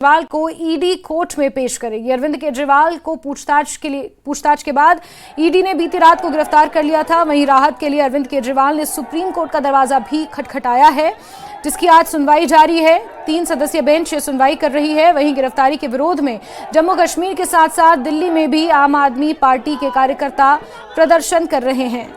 केजरीवाल को ED court में पेश करेगी। अरविंद केजरीवाल को पूछताछ के बाद ईडी ने बीती रात को गिरफ्तार कर लिया था। वहीं राहत के लिए अरविंद केजरीवाल ने सुप्रीम कोर्ट का दरवाजा भी खटखटाया है, जिसकी आज सुनवाई जारी है। 3 सदस्यीय बेंच ये सुनवाई कर रही है। वहीं गिरफ्तारी के विरोध में जम्मू कश्मीर के साथ साथ दिल्ली में भी आम आदमी पार्टी के कार्यकर्ता प्रदर्शन कर रहे हैं।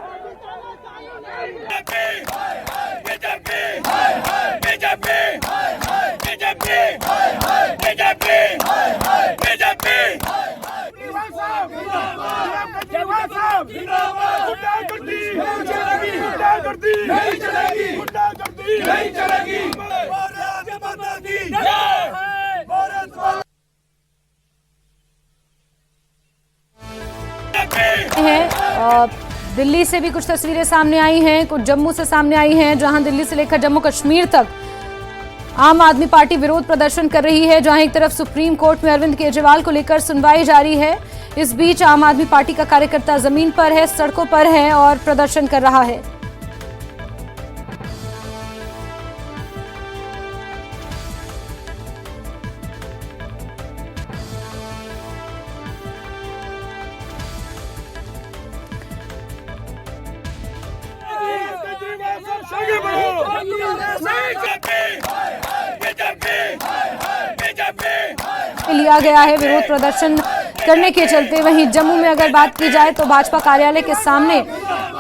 दिल्ली से भी कुछ तस्वीरें सामने आई हैं, कुछ जम्मू से सामने आई हैं, जहां दिल्ली से लेकर जम्मू कश्मीर तक आम आदमी पार्टी विरोध प्रदर्शन कर रही है। जहां एक तरफ सुप्रीम कोर्ट में अरविंद केजरीवाल को लेकर सुनवाई जारी है, इस बीच आम आदमी पार्टी का कार्यकर्ता जमीन पर है, सड़कों पर है और प्रदर्शन कर रहा है। लिया गया है विरोध प्रदर्शन करने के चलते। वहीं जम्मू में अगर बात की जाए तो भाजपा कार्यालय के सामने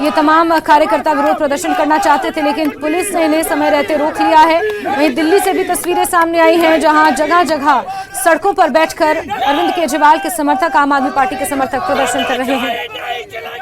ये तमाम कार्यकर्ता विरोध प्रदर्शन करना चाहते थे, लेकिन पुलिस ने इन्हें समय रहते रोक लिया है। वहीं दिल्ली से भी तस्वीरें सामने आई हैं, जहां जगह जगह सड़कों पर बैठकर अरविंद केजरीवाल के समर्थक, आम आदमी पार्टी के समर्थक प्रदर्शन कर रहे हैं।